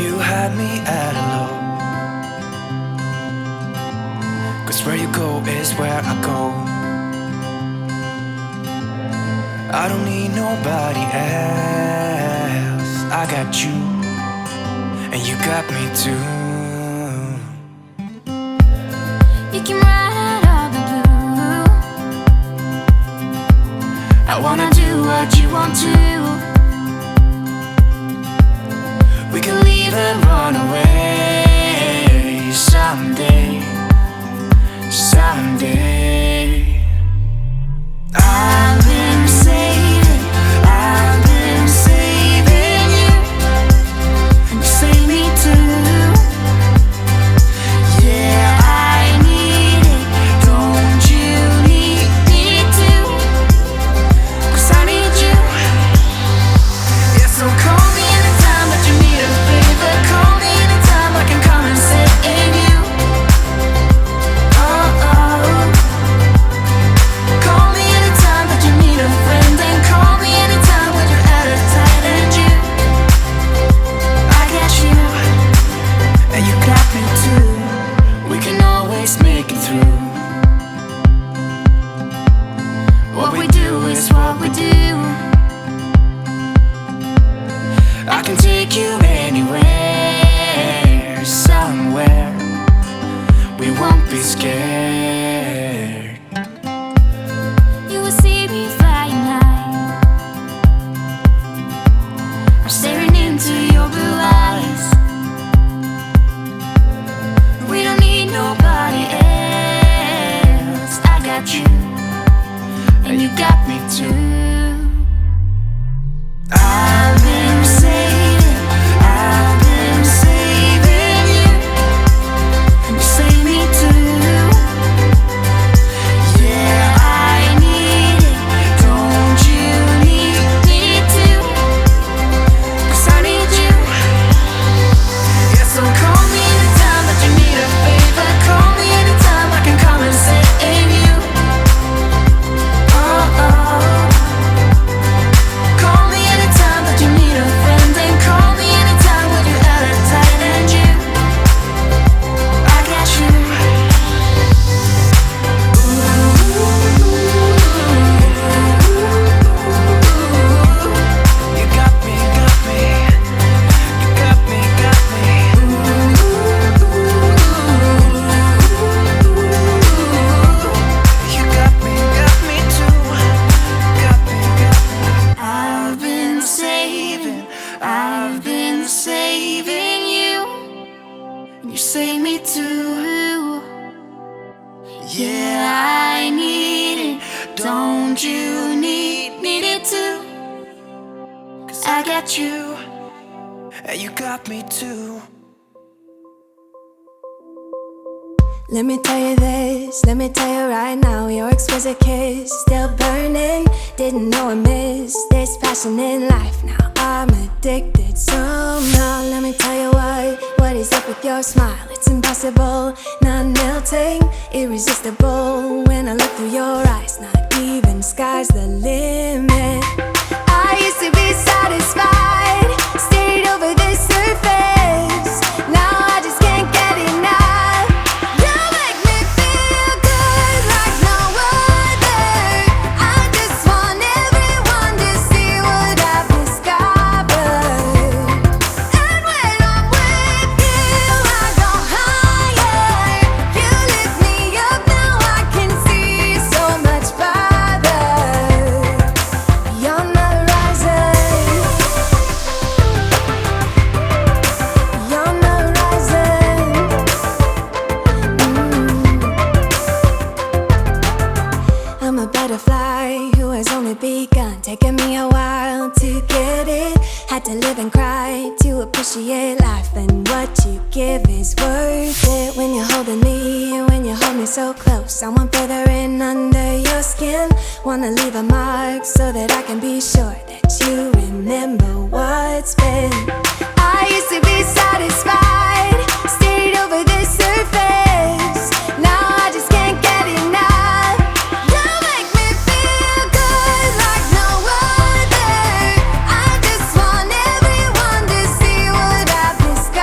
You had me at hello, 'cause where you go is where I go. I don't need nobody else. I got you, and you got me too. You came right out of the blue. I wanna do what you want to. We can leave and run away someday, someday. I've been saving you, and you save me too. Yeah, I need it, don't you need me too? 'Cause I need you. Yeah, so call me anytime that you need a favor. Call me anytime I can come and save you. Oh, oh. Call me anytime that you need a friend, and call me anytime when you're at a tight end. You, I got you, And you got me too. we can always make it through. What we do is what we do. I can take you anywhere, somewhere. We won't be scared. You will see me flying high. I'm staring into your blue eyes. We don't need nobody else. I got you, and you got me too. I've been saving you, and you save me too. Yeah, I need it, don't you need me too? 'Cause I need you. Yeah, so call me anytime that you need a favor. Call me anytime I can come and save you. Oh, oh. Call me anytime that you need a friend, and call me anytime when you're at a tight end. You, I got you. You got me, got me. You got me, got me. You got me too. Got me, got me. I've been saving you, and you save me too. Yeah, I need it, don't you need it too? 'Cause I got you. And you got me too. Let me tell you this, let me tell you right now. Your exquisite kiss, still burning. Didn't know I missed this passion in life. Now I'm addicted somehow. Let me tell you what is up with your smile. It's impossible, not melting, irresistible. When I look through your eyes, not even sky's the limit. I used to be satisfied, stayed over the surface. Now I just can't get enough. You make me feel good like no other. I just want everyone to see what I've discovered. And when I'm with you, I go higher. You lift me up, now I can see so much farther. Beyond the horizon, beyond the horizon. I'm a butterfly who has only begun, taking me a while to get it. Had to live and cry to appreciate life, and what you give is worth it. When you're holding me, when you hold me so close, I want further in under your skin. Wanna leave a mark so that I can be sure that you remember what's been. I used to be satisfied, stayed over the surface. Now I just can't get enough. You make me feel good like no other. I just want everyone to see what I've discovered.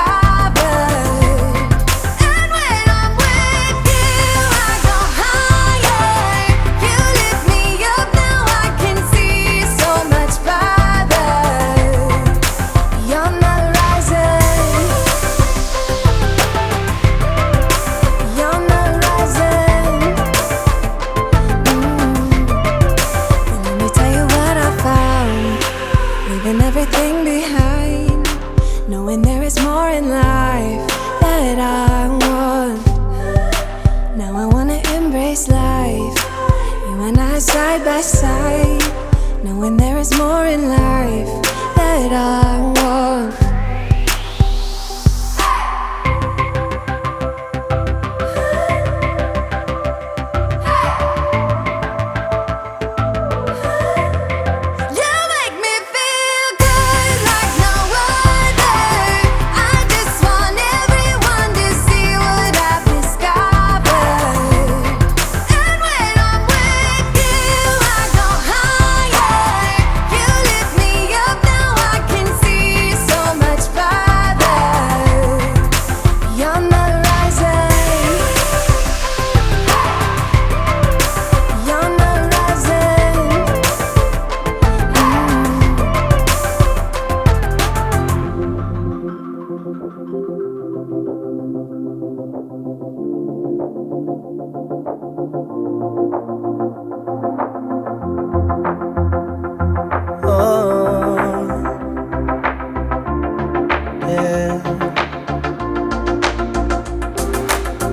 embrace life. You and I side by side, knowing there is more in life that I want.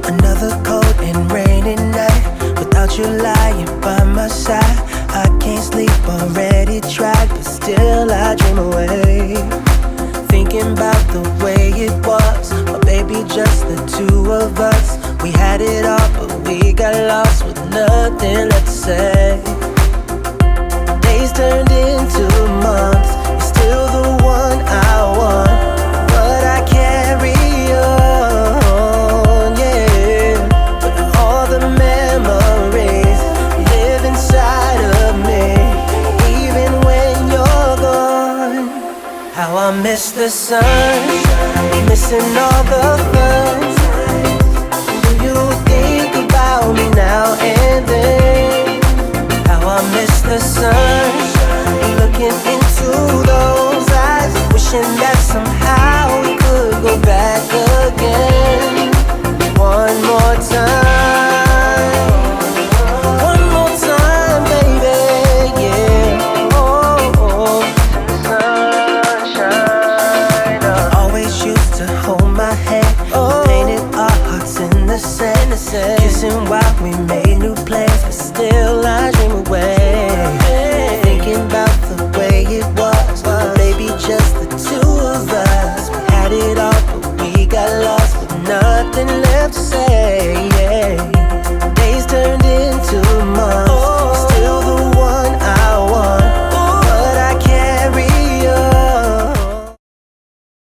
Another cold and rainy night without you lying by my side. I can't sleep, already tried, but still I dream away, thinking about the way it was. Oh baby, just the two of us. We had it all, but we got lost with nothing left to say. Days turned into months. You're still the one I want, but I carry on, yeah. But all the memories live inside of me, even when you're gone. How I miss the sun, missing all the